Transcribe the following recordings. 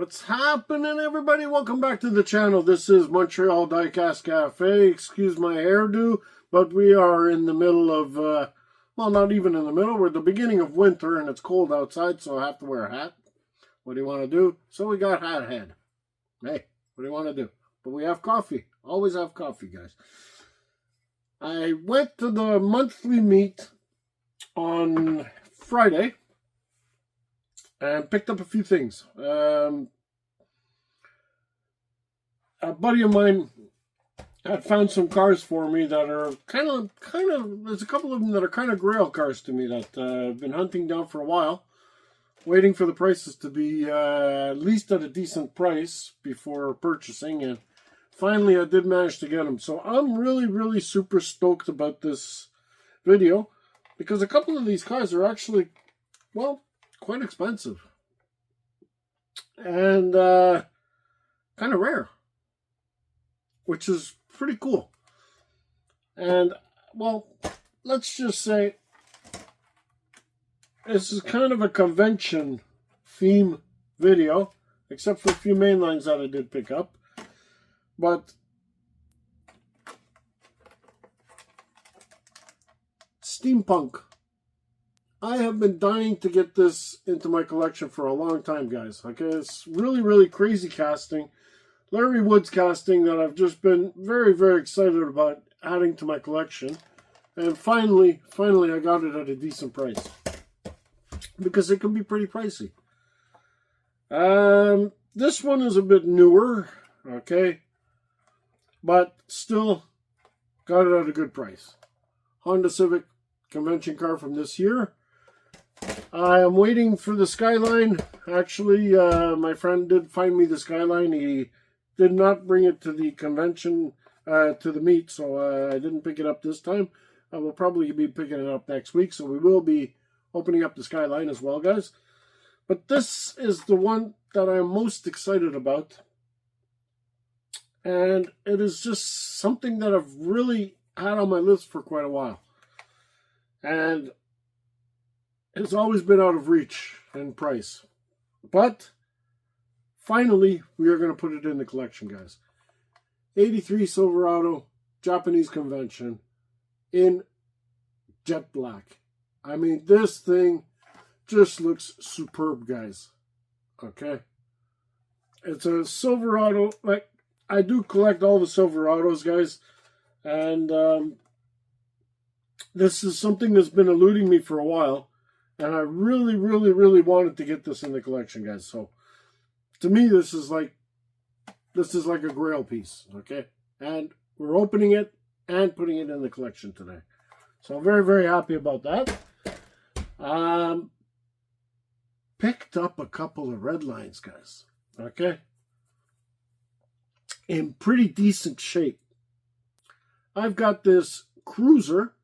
What's happening, everybody? Welcome back to the channel. This is Montreal Diecast Cafe. Excuse my hairdo, but we are in the middle of, well, not even in the middle. We're at the beginning of winter, and it's cold outside, so I have to wear a hat. What do you want to do? So we got hat head. Hey, what do you want to do? But we have coffee. Always have coffee, guys. I went to the monthly meet on Friday and picked up a few things. A buddy of mine had found some cars for me that are kind of, there's a couple of them that are kind of grail cars to me that I've been hunting down for a while, waiting for the prices to be at least at a decent price before purchasing, and finally I did manage to get them. So I'm really super stoked about this video, because a couple of these cars are actually, well, quite expensive and kind of rare, which is pretty cool. And, well, let's just say this is kind of a convention theme video, except for a few main lines that I did pick up. But steampunk, I have been dying to get this into my collection for a long time, guys. Okay, it's really crazy casting. Larry Wood's casting that I've just been very excited about adding to my collection. And finally I got it at a decent price, because it can be pretty pricey. This one is a bit newer, okay, but still got it at a good price. Honda Civic convention car from this year. I am waiting for the Skyline. Actually, my friend did find me the Skyline. He did not bring it to the convention, to the meet, so I didn't pick it up this time. I will probably be picking it up next week, so we will be opening up the Skyline as well, guys. But this is the one that I'm most excited about. And it is just something that I've really had on my list for quite a while. And it's always been out of reach in price. But finally, we are going to put it in the collection, guys. 83 Silverado, Japanese convention, in jet black. I mean, this thing just looks superb, guys. Okay? It's a Silverado. Like, I do collect all the Silverados, guys. And this is something that's been eluding me for a while. And I really wanted to get this in the collection, guys. So, to me, this is like a grail piece, okay? And we're opening it and putting it in the collection today. So, I'm very happy about that. Picked up a couple of red lines, guys, okay? In pretty decent shape. I've got this Cruiser,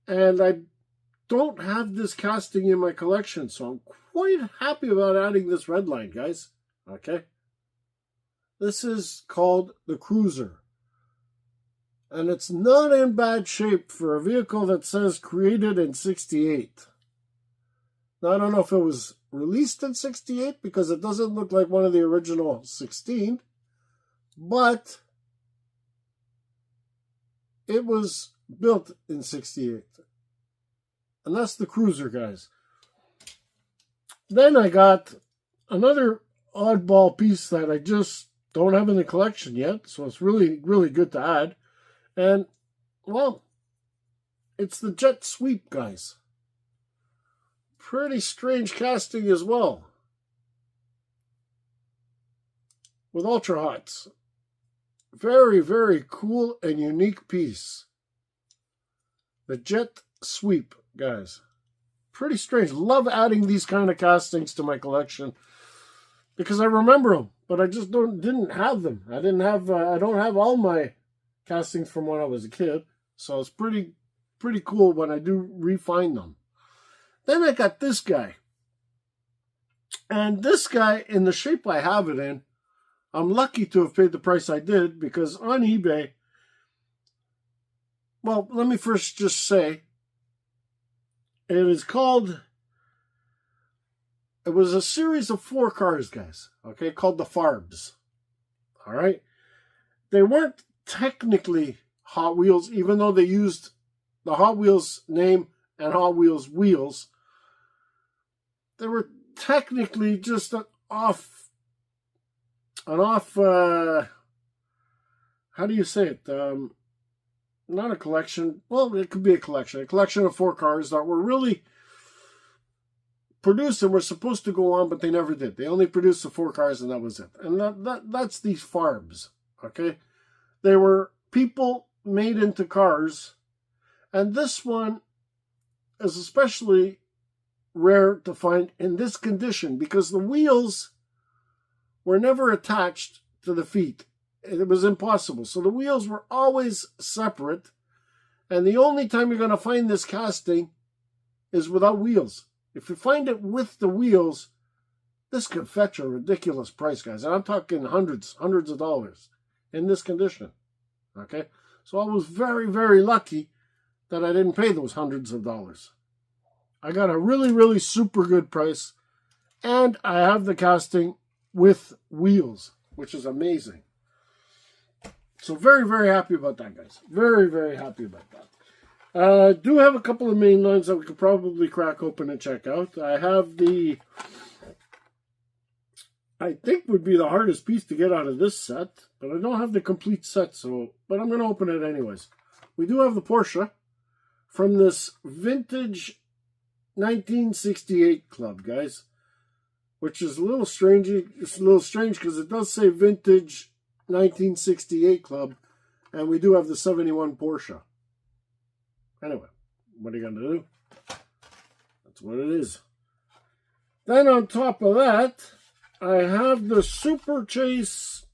and I don't have this casting in my collection, so I'm quite happy about adding this red line, guys. Okay? This is called the Cruiser. And it's not in bad shape for a vehicle that says created in 68. Now, I don't know if it was released in 68, because it doesn't look like one of the original 16. But it was built in 68. And that's the Cruiser, guys. Then I got another oddball piece that I just don't have in the collection yet. So it's really good to add. And, well, it's the Jet Sweep, guys. Pretty strange casting as well. With Ultra Hots. Very cool and unique piece. The Jet Sweep, guys. Pretty strange. Love adding these kind of castings to my collection, because I remember them, but I just didn't have them. I don't have all my castings from when I was a kid, so it's pretty cool when I do re-find them. Then I got this guy. And this guy, in the shape I have it in, I'm lucky to have paid the price I did, because on eBay, well, let me first just say, it is called it was a series of 4 cars, guys, okay, called the Farbs. All right. They weren't technically Hot Wheels, even though they used the Hot Wheels name and Hot Wheels wheels. They were technically just an off, how do you say it? Not a collection. Well, it could be a collection of 4 cars that were really produced and were supposed to go on, but they never did. They only produced the 4 cars, and that was it. And that's these Farbs, okay? They were people made into cars, and this one is especially rare to find in this condition because the wheels were never attached to the feet. It was impossible. So the wheels were always separate, and the only time you're going to find this casting is without wheels. If you find it with the wheels, this could fetch a ridiculous price, guys. And I'm talking hundreds of dollars in this condition. Okay? So I was very, very lucky that I didn't pay those hundreds of dollars. I got a really, really super good price. And I have the casting with wheels, which is amazing. So very, very happy about that, guys. Very, very happy about that. I do have a couple of main lines that we could probably crack open and check out. I have the, I think would be the hardest piece to get out of this set, but I don't have the complete set, but I'm going to open it anyways. We do have the Porsche from this vintage 1968 club, guys, which is a little strange. It's a little strange because it does say vintage 1968 club, and we do have the 71 Porsche. Anyway, what are you going to do? That's what it is. Then on top of that, I have the Super Chase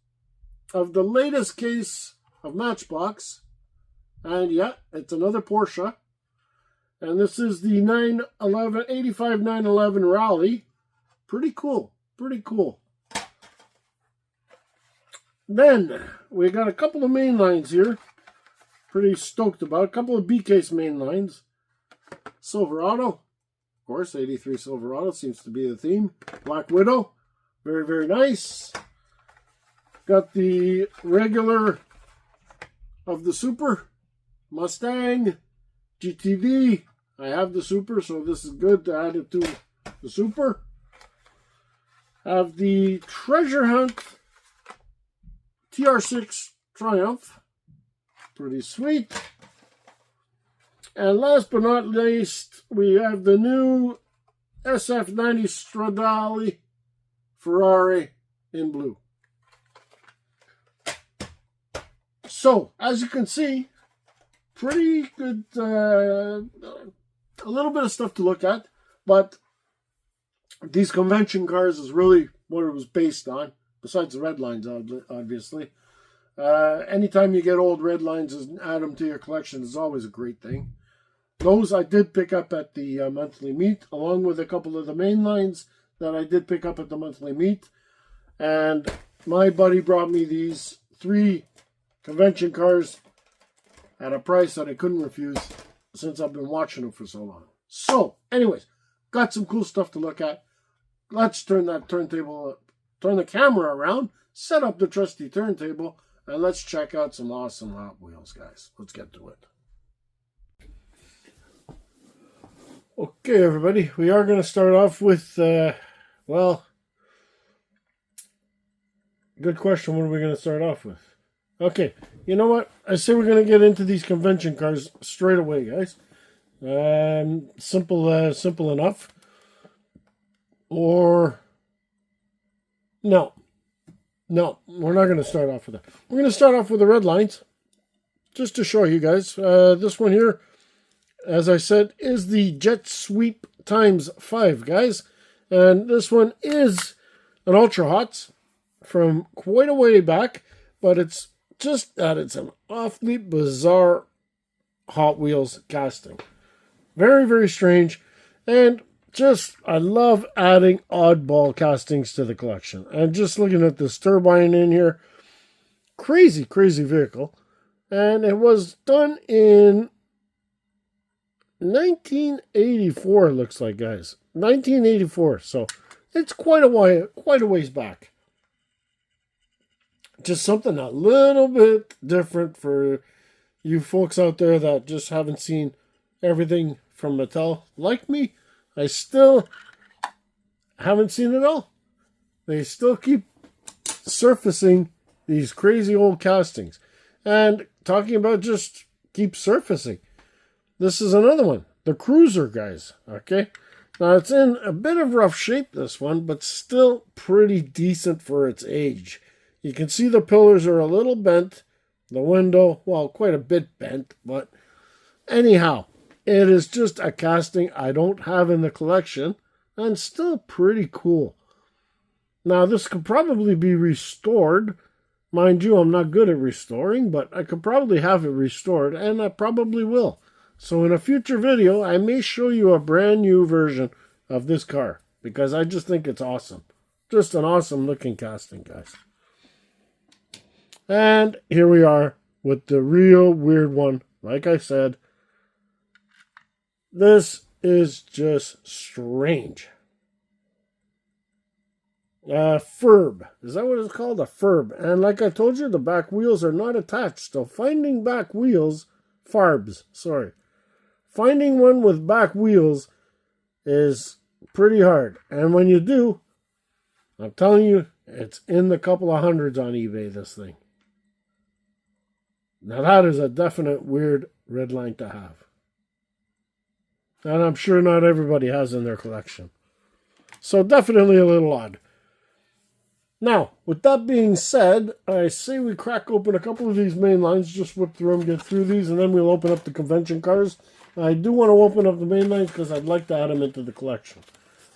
of the latest case of Matchbox. And yeah, it's another Porsche. And this is the 85 911 Rally. Pretty cool. Pretty cool. Then we got a couple of main lines here. Pretty stoked about. A couple of B-case main lines. Silverado. Of course, 83 Silverado seems to be the theme. Black Widow. Very, very nice. Got the regular of the Super. Mustang. GTD. I have the Super, so this is good to add it to the Super. Have the Treasure Hunt TR6 Triumph. Pretty sweet. And last but not least, we have the new SF90 Stradale Ferrari in blue. So, as you can see, pretty good, a little bit of stuff to look at, but these convention cars is really what it was based on, besides the red lines, obviously. Anytime you get old red lines and add them to your collection is always a great thing. Those I did pick up at the monthly meet, along with a couple of the main lines that I did pick up at the monthly meet. And my buddy brought me these 3 convention cars at a price that I couldn't refuse since I've been watching them for so long. So, anyways, got some cool stuff to look at. Let's turn that turntable, turn the camera around, set up the trusty turntable, and let's check out some awesome Hot Wheels, guys. Let's get to it. Okay, everybody. We are going to start off with, well, good question. What are we going to start off with? Okay, you know what? I say we're going to get into these convention cars straight away, guys. Simple enough. Or, no, we're not going to start off with that. We're going to start off with the red lines, just to show you guys. This one here, as I said, is the Jet Sweep ×5, guys. And this one is an Ultra Hots from quite a way back, but it's just that it's an awfully bizarre Hot Wheels casting. Very, very strange. And just, I love adding oddball castings to the collection. And just looking at this turbine in here, crazy, crazy vehicle. And it was done in 1984, it looks like, guys. 1984. So it's quite a ways back. Just something a little bit different for you folks out there that just haven't seen everything from Mattel. Like me, I still haven't seen it all. They still keep surfacing these crazy old castings. And talking about just keep surfacing. This is another one. The Cruiser, guys. Okay? Now, it's in a bit of rough shape, this one, but still pretty decent for its age. You can see the pillars are a little bent. The window, well, quite a bit bent. But anyhow, it is just a casting I don't have in the collection. And still pretty cool. Now, this could probably be restored. Mind you, I'm not good at restoring, but I could probably have it restored, and I probably will. So in a future video, I may show you a brand new version of this car, because I just think it's awesome. Just an awesome looking casting, guys. And here we are with the real weird one. Like I said, this is just strange. Furb. Is that what it's called? A furb. And like I told you, the back wheels are not attached. So finding back wheels, farbs, sorry. Finding one with back wheels is pretty hard. And when you do, I'm telling you, it's in the couple of hundreds on eBay, this thing. Now that is a definite weird red line to have. And I'm sure not everybody has in their collection. So definitely a little odd. Now, with that being said, I say we crack open a couple of these main lines, just whip through them, get through these, and then we'll open up the convention cars. I do want to open up the main lines because I'd like to add them into the collection.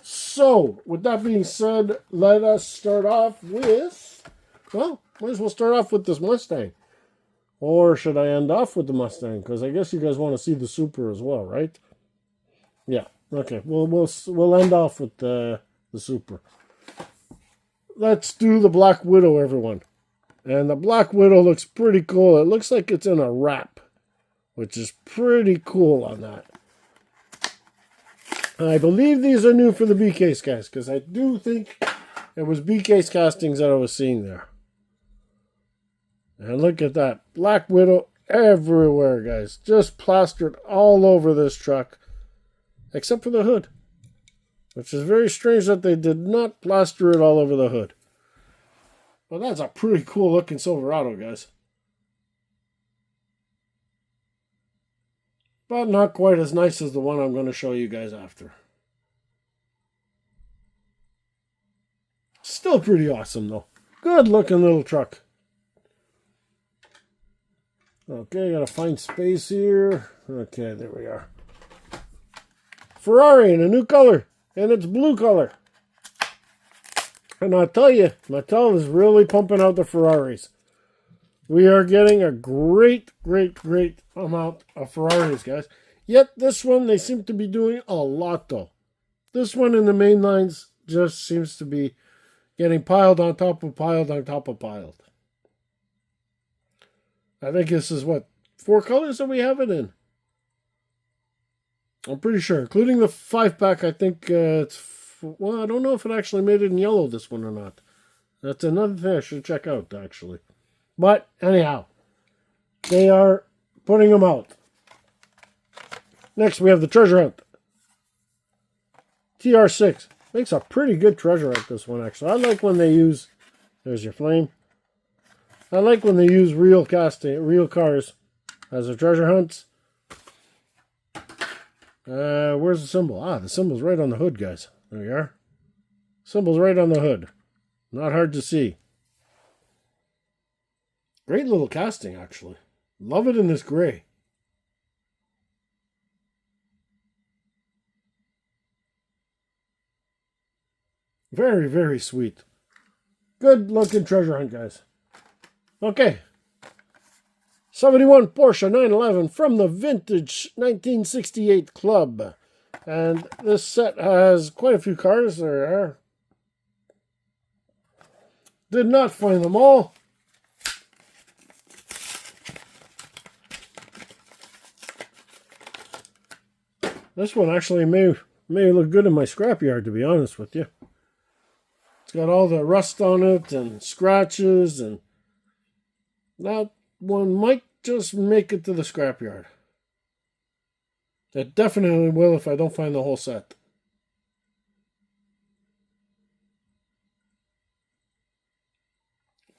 So, with that being said, let us start off with, well, might as well start off with this Mustang. Or should I end off with the Mustang? Because I guess you guys want to see the Super as well, right? Yeah, okay, we'll end off with the Super. Let's do the Black Widow, everyone. And the Black Widow looks pretty cool. It looks like it's in a wrap, which is pretty cool on that. I believe these are new for the B-Case, guys, because I do think it was B-Case castings that I was seeing there. And look at that. Black Widow everywhere, guys. Just plastered all over this truck, except for the hood. Which is very strange that they did not plaster it all over the hood. But that's a pretty cool looking Silverado, guys. But not quite as nice as the one I'm going to show you guys after. Still pretty awesome, though. Good looking little truck. Okay, gotta find space here. Okay, there we are. Ferrari in a new color. And it's blue color. And I'll tell you, Mattel is really pumping out the Ferraris. We are getting a great amount of Ferraris, guys. Yet this one, they seem to be doing a lot, though. This one in the main lines just seems to be getting piled on top of piled on top of piled. I think this is, what, 4 colors that we have it in? I'm pretty sure, including the 5-pack. I think it's, well, I don't know if it actually made it in yellow, this one, or not. That's another thing I should check out, actually. But, anyhow, they are putting them out. Next, we have the Treasure Hunt. TR6. Makes a pretty good treasure hunt, this one, actually. I like when they use, there's your flame. I like when they use real cars as their treasure hunts. Where's the symbol? Ah, the symbol's right on the hood, guys. There you are. Symbol's right on the hood. Not hard to see. Great little casting, actually. Love it in this gray. Very sweet. Good looking treasure hunt, guys. Okay. 71 Porsche 911 from the vintage 1968 club. And this set has quite a few cars. There are. Did not find them all. This one actually may look good in my scrapyard, to be honest with you. It's got all the rust on it and scratches, and that one might just make it to the scrapyard. It definitely will if I don't find the whole set.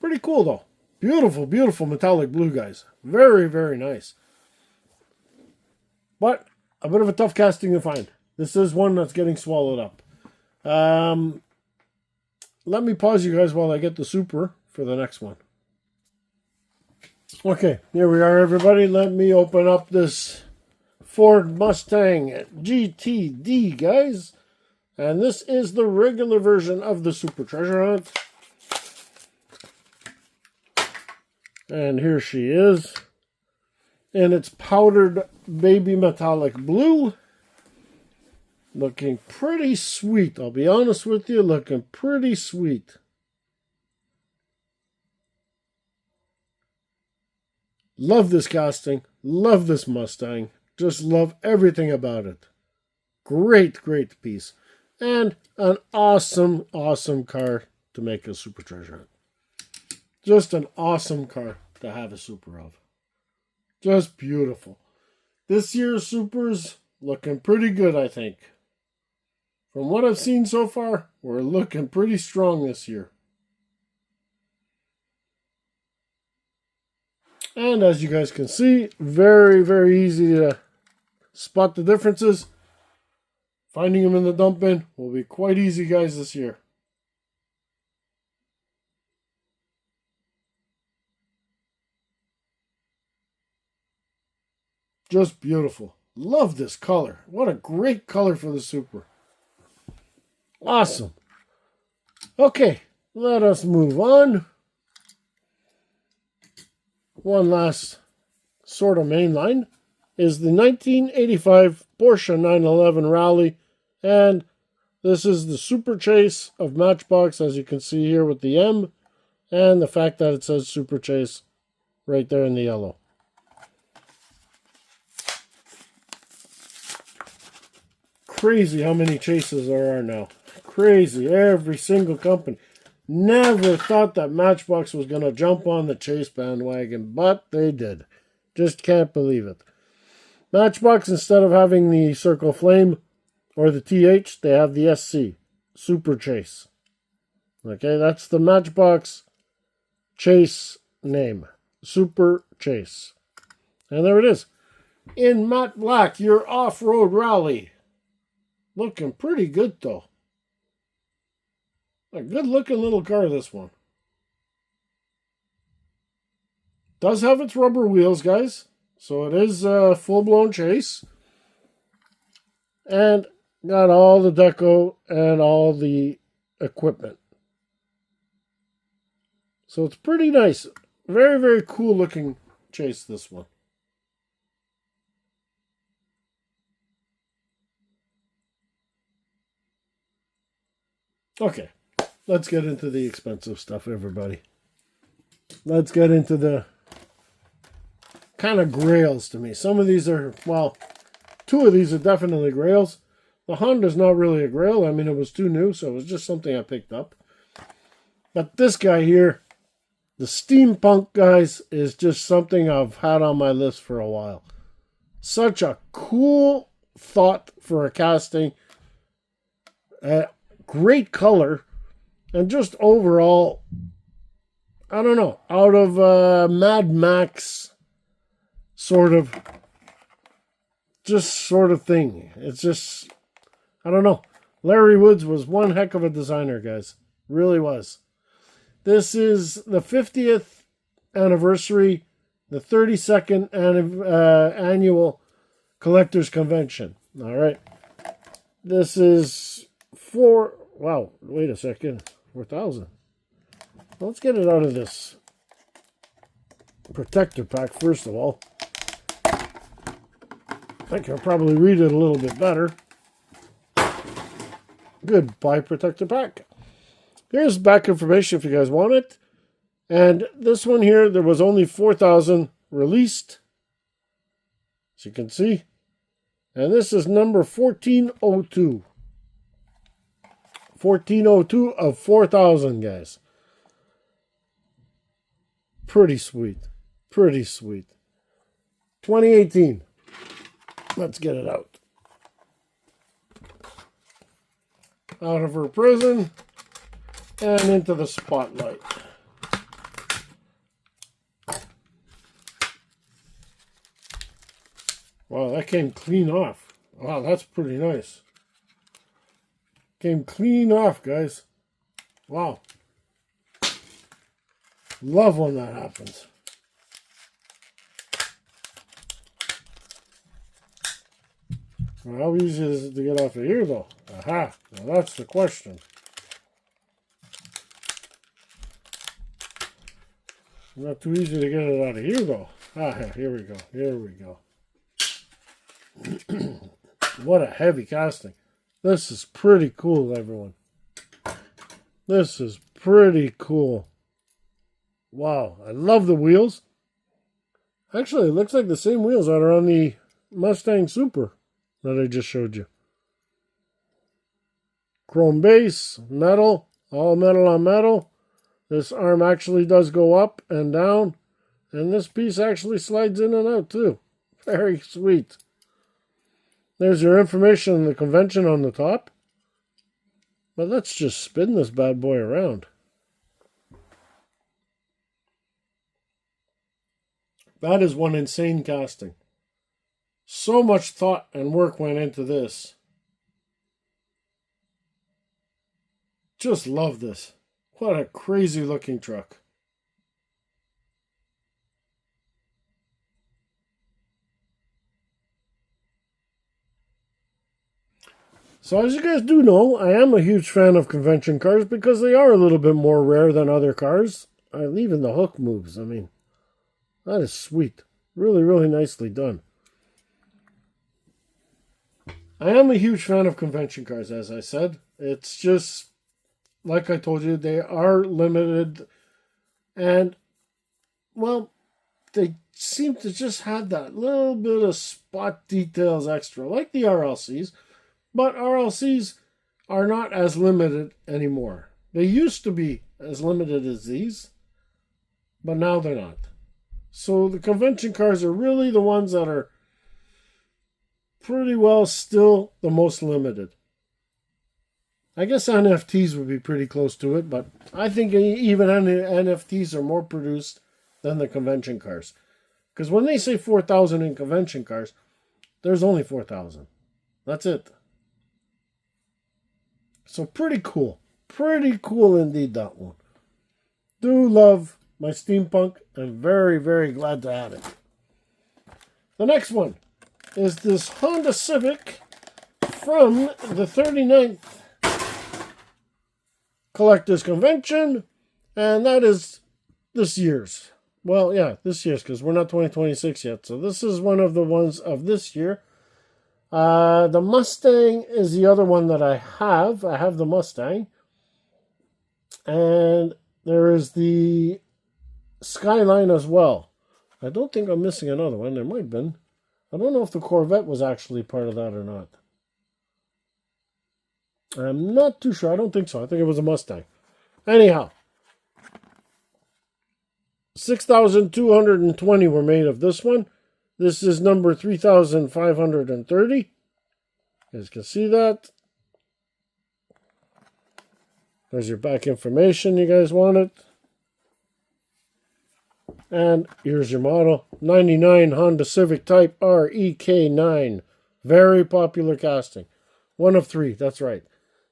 Pretty cool though. Beautiful, beautiful metallic blue, guys. Very, very nice. But a bit of a tough casting to find. This is one that's getting swallowed up. Let me pause you guys while I get the Super for the next one. Okay, here we are, everybody. Let me open up this Ford Mustang GTD, guys. And this is the regular version of the Super Treasure Hunt. And here she is. And it's powdered baby metallic blue. Looking pretty sweet. I'll be honest with you, looking pretty sweet. Love this casting. Love this Mustang. Just love everything about it. Great, great piece. And an awesome, awesome car to make a Super Treasure Hunt. Just an awesome car to have a Super of. Just beautiful. This year's Supers looking pretty good, I think. From what I've seen so far, we're looking pretty strong this year. And as you guys can see, very, very easy to spot the differences. Finding them in the dump bin will be quite easy, guys, this year. Just beautiful. Love this color. What a great color for the Super. Awesome. Okay, let us move on. One last sort of main line is the 1985 Porsche 911 Rally. And this is the Super Chase of Matchbox, as you can see here with the M. And the fact that it says Super Chase right there in the yellow. Crazy how many chases there are now. Crazy. Every single company. Never thought that Matchbox was going to jump on the Chase bandwagon, but they did. Just can't believe it. Matchbox, instead of having the Circle Flame or the TH, they have the SC. Super Chase. Okay, that's the Matchbox Chase name. Super Chase. And there it is. In matte black, your off-road rally. Looking pretty good, though. A good-looking little car, this one. Does have its rubber wheels, guys. So it is a full-blown Chase. And got all the deco and all the equipment. So it's pretty nice. Very, very cool-looking Chase, this one. Okay, let's get into the expensive stuff, everybody. Let's get into the kind of grails to me. Some of these are, well, two of these are definitely grails. The Honda's not really a grail. I mean, it was too new, so it was just something I picked up. But this guy here, the Steampunk, guys, is just something I've had on my list for a while. Such a cool thought for a casting. Great color, and just overall, I don't know, out of Mad Max sort of thing. It's just, I don't know. Larry Woods was one heck of a designer, guys. Really was. This is the 50th anniversary, the 32nd annual Collectors Convention. All right. This is for... Wow, wait a second. 4,000. Let's get it out of this protector pack first of all. I think I'll probably read it a little bit better. Goodbye, protector pack. Here's back information if you guys want it. And this one here, there was only 4,000 released. As you can see. And this is number 1402. 1402 of 4,000, guys. Pretty sweet. Pretty sweet. 2018. Let's get it out. Out of her prison and into the spotlight. Wow, that came clean off. Wow, that's pretty nice. Came clean off, guys. Wow. Love when that happens. Well, how easy is it to get off of here, though? Aha. Well, that's the question. Not too easy to get it out of here, though. Ah, here we go. Here we go. What a heavy casting. This is pretty cool, everyone. This is pretty cool. Wow, I love the wheels. Actually, it looks like the same wheels that are on the Mustang Super that I just showed you. Chrome base, metal, all metal on metal. This arm actually does go up and down. And this piece actually slides in and out too. Very sweet. There's your information on the convention on the top. But let's just spin this bad boy around. That is one insane casting. So much thought and work went into this. Just love this. What a crazy looking truck. So as you guys do know, I am a huge fan of convention cars because they are a little bit more rare than other cars. Even the hook moves. I mean, that is sweet. Really, really nicely done. I am a huge fan of convention cars, as I said. It's just, like I told you, they are limited. And, well, they seem to just have that little bit of spot details extra, like the RLCs. But RLCs are not as limited anymore. They used to be as limited as these, but now they're not. So the convention cars are really the ones that are pretty well still the most limited. I guess NFTs would be pretty close to it, but I think even NFTs are more produced than the convention cars. Because when they say 4,000 in convention cars, there's only 4,000. That's it. So pretty cool. Pretty cool indeed, that one. Do love my steampunk. I'm very, very glad to have it. The next one is this Honda Civic from the 39th Collectors Convention. And that is this year's. Well, yeah, this year's, because we're not 2026 yet. So this is one of the ones of this year. The Mustang is the other one that I have. I have the Mustang. And there is the Skyline as well. I don't think I'm missing another one. There might have been. I don't know if the Corvette was actually part of that or not. I'm not too sure. I don't think so. I think it was a Mustang. Anyhow. 6,220 were made of this one. This is number 3,530. You guys can see that. There's your back information you guys wanted. And here's your model. 99 Honda Civic Type R EK9. Very popular casting. One of three, that's right.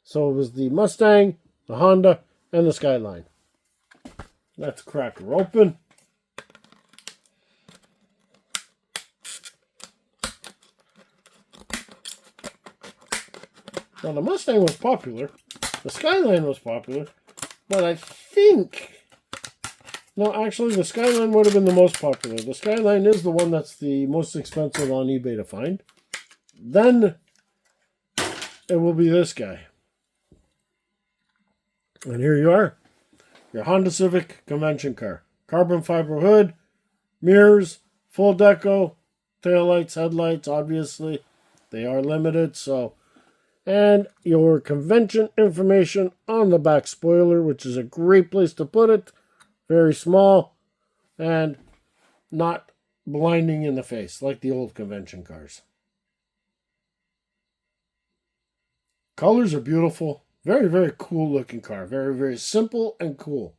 So it was the Mustang, the Honda, and the Skyline. Let's crack her open. Now, the Mustang was popular. The Skyline was popular. But I think... No, actually, the Skyline would have been the most popular. The Skyline is the one that's the most expensive on eBay to find. Then, it will be this guy. And here you are. Your Honda Civic convention car. Carbon fiber hood, mirrors, full deco, taillights, headlights, obviously. They are limited, so... and your convention information on the back spoiler, which is a great place to put it. Very small and not blinding in the face like the old convention cars. Colors are beautiful. Very, very cool looking car. Very, very simple and cool.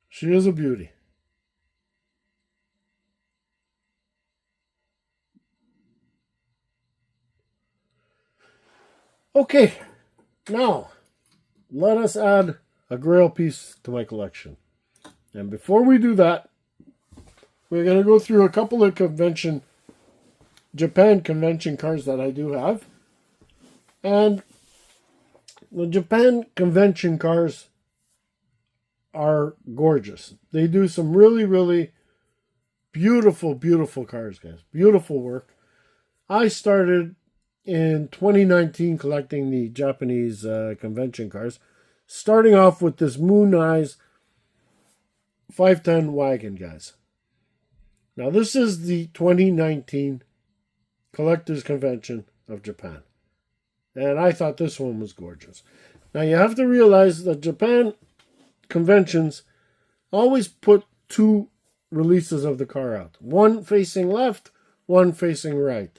She is a beauty. Okay, now let us add a grail piece to my collection. And before we do that, we're going to go through a couple of Japan convention cars that I do have. And the Japan convention cars are gorgeous. They do some really, really beautiful, beautiful cars, guys. Beautiful work. I started in 2019 collecting the Japanese convention cars, starting off with this Moon Eyes 510 wagon, guys. Now, this is the 2019 Collectors Convention of Japan. And I thought this one was gorgeous. Now, you have to realize that Japan conventions always put two releases of the car out. One facing left, one facing right.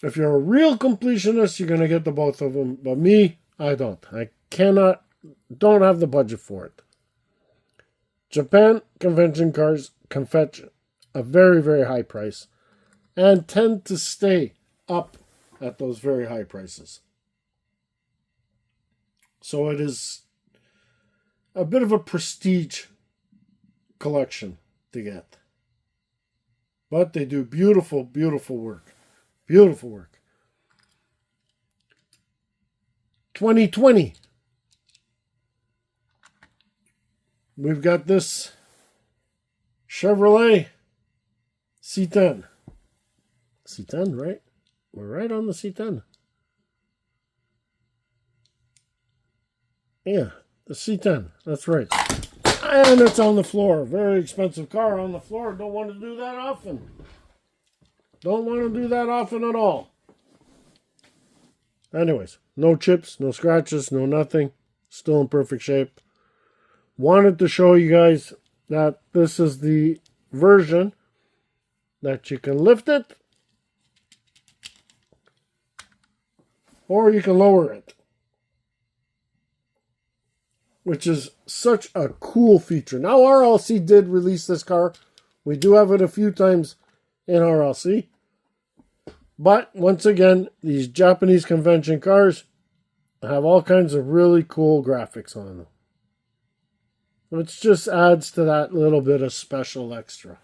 If you're a real completionist, you're going to get the both of them. But me, I don't. I don't have the budget for it. Japan convention cars can fetch a very, very high price and tend to stay up at those very high prices. So it is a bit of a prestige collection to get. But they do beautiful, beautiful work. Beautiful work. 2020. We've got this Chevrolet C10. C10, right? We're right on the C10. Yeah, the C10. That's right. And it's on the floor. Very expensive car on the floor. Don't want to do that often. Don't want to do that often at all. Anyways, no chips, no scratches, no nothing. Still in perfect shape. Wanted to show you guys that this is the version that you can lift it or you can lower it, which is such a cool feature. Now, RLC did release this car. We do have it a few times in RLC. But, once again, these Japanese convention cars have all kinds of really cool graphics on them. Which just adds to that little bit of special extra.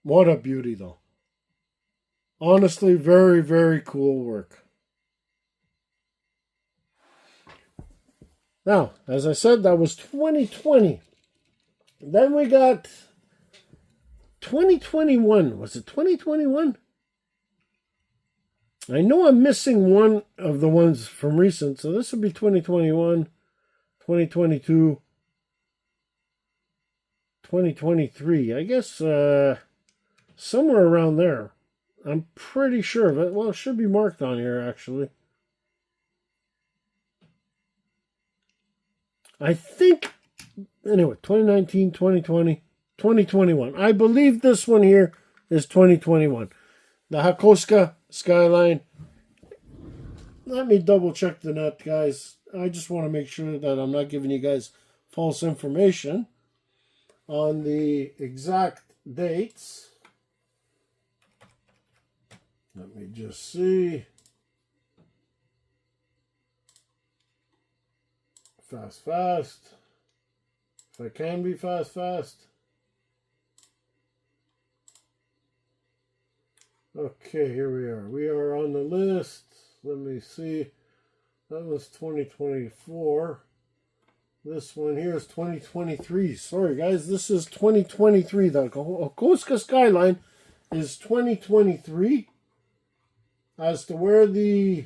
What a beauty, though. Honestly, very, very cool work. Now, as I said, that was 2020. Then we got 2021. Was it 2021? I know I'm missing one of the ones from recent, so this would be 2021, 2022, 2023. I guess somewhere around there. I'm pretty sure of it. Well, it should be marked on here, actually. I think, anyway, 2019, 2020, 2021. I believe this one here is 2021. The Hakosuka Skyline. Let me double check the net, guys. I just want to make sure that I'm not giving you guys false information on the exact dates. Let me just see. Fast. If I can be fast. Okay, here we are. We are on the list. Let me see. That was 2024. This one here is 2023. Sorry, guys. This is 2023. The Hakosuka Skyline is 2023. As to where the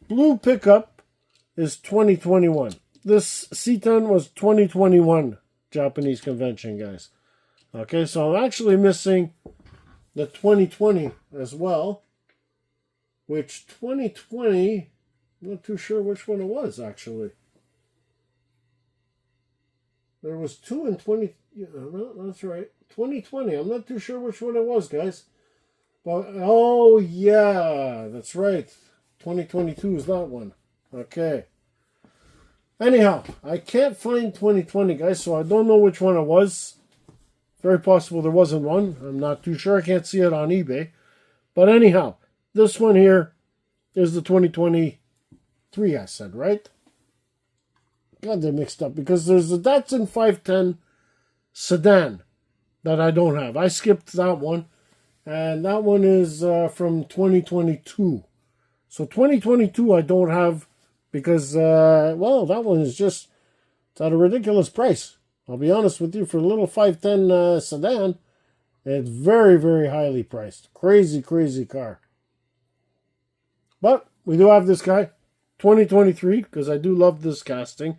blue pickup is 2021. This C10 was 2021 Japanese convention, guys. Okay, so I'm actually missing the 2020 as well. Which 2020, I'm not too sure which one it was, actually. There was 2 in 20, yeah, no, that's right. 2020, I'm not too sure which one it was, guys. But, oh, yeah, that's right. 2022 is that one. Okay. Anyhow, I can't find 2020, guys, so I don't know which one it was. Very possible there wasn't one. I'm not too sure. I can't see it on eBay. But anyhow, this one here is the 2023, I said, right? God, they're mixed up because there's the Datsun 510 sedan that I don't have. I skipped that one. And that one is from 2022. So 2022 I don't have because, well, that one is just, it's at a ridiculous price. I'll be honest with you, for a little 510 sedan, it's very, very highly priced. Crazy, crazy car. But we do have this guy, 2023, because I do love this casting.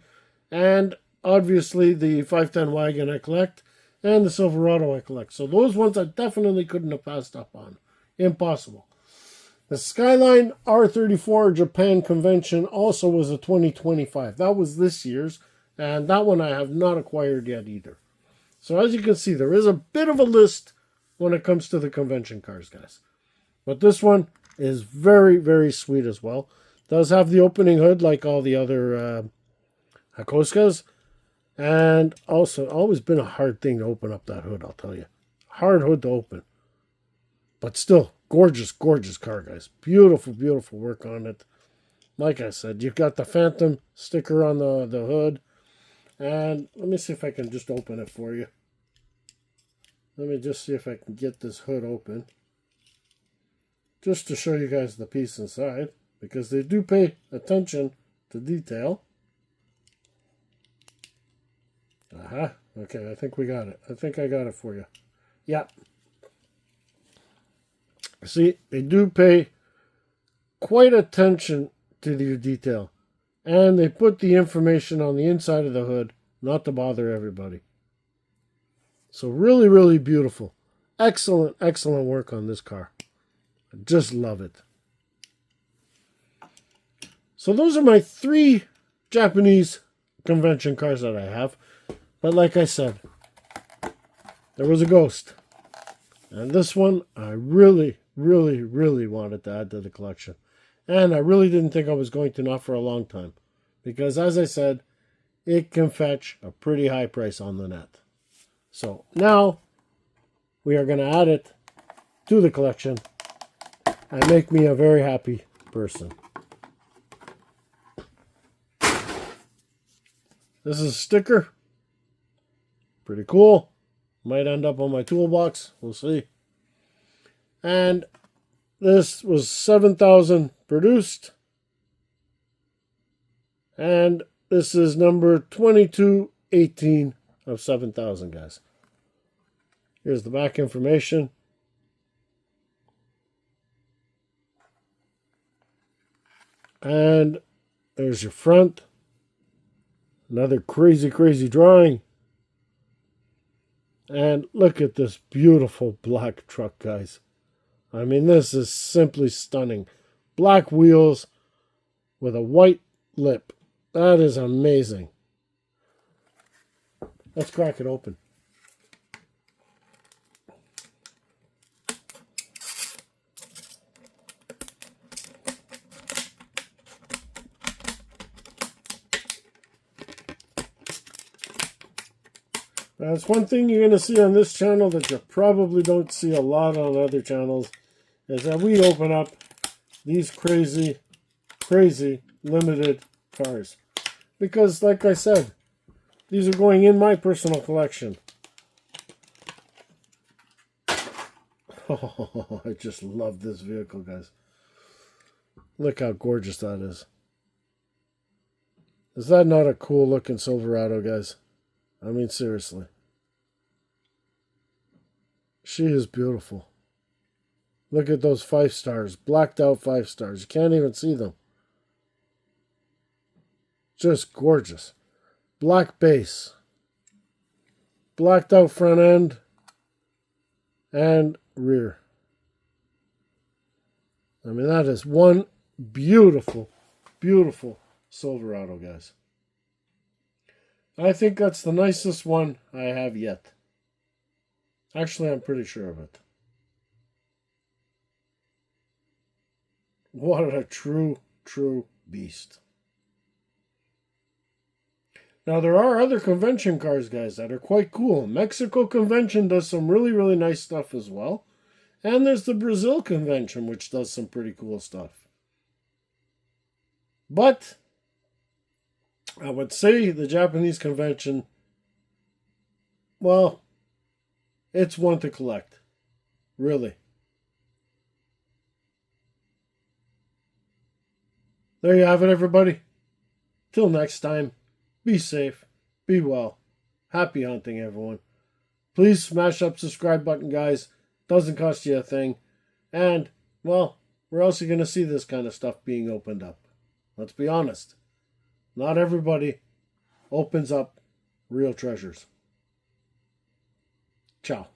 And obviously the 510 wagon I collect. And the Silverado I collect. So those ones I definitely couldn't have passed up on. Impossible. The Skyline R34 Japan Convention also was a 2025. That was this year's. And that one I have not acquired yet either. So as you can see, there is a bit of a list when it comes to the convention cars, guys. But this one is very, very sweet as well. Does have the opening hood like all the other Hakoskas. And also, always been a hard thing to open up that hood, I'll tell you. Hard hood to open. But still, gorgeous, gorgeous car, guys. Beautiful, beautiful work on it. Like I said, you've got the Phantom sticker on the hood. And let me see if I can just open it for you. Let me just see if I can get this hood open. Just to show you guys the piece inside. Because they do pay attention to detail. Aha. Okay, I think we got it. I think I got it for you. Yeah. See, they do pay quite attention to your detail. And they put the information on the inside of the hood, not to bother everybody. So really, really beautiful. Excellent, excellent work on this car. I just love it. So those are my 3 Japanese convention cars that I have. But like I said, there was a ghost. And this one I really, really, really wanted to add to the collection. And I really didn't think I was going to, not for a long time. Because as I said, it can fetch a pretty high price on the net. So now we are going to add it to the collection and make me a very happy person. This is a sticker. Pretty cool. Might end up on my toolbox. We'll see. And this was 7,000 produced. And this is number 2218 of 7,000, guys. Here's the back information. And there's your front. Another crazy, crazy drawing. And look at this beautiful black truck, guys. I mean, this is simply stunning. Black wheels with a white lip. That is amazing. Let's crack it open. That's one thing you're going to see on this channel that you probably don't see a lot on other channels, is that we open up these crazy, crazy limited cars. Because, like I said, these are going in my personal collection. Oh, I just love this vehicle, guys. Look how gorgeous that is. Is that not a cool looking Silverado, guys? I mean, seriously. She is beautiful. Look at those 5 stars. Blacked out 5 stars. You can't even see them. Just gorgeous. black base, blacked out front end and rear. I mean, that is one beautiful, beautiful Silverado, guys. I think that's the nicest one I have yet. Actually, I'm pretty sure of it. What a true, true beast. Now, there are other convention cars, guys, that are quite cool. Mexico Convention does some really, really nice stuff as well. And there's the Brazil Convention, which does some pretty cool stuff. But I would say the Japanese Convention, well, it's one to collect. Really. There you have it, everybody. Till next time, be safe, be well. Happy hunting, everyone. Please smash that subscribe button, guys. Doesn't cost you a thing. And, well, where else are you going to see this kind of stuff being opened up? Let's be honest. Not everybody opens up real treasures. Ciao.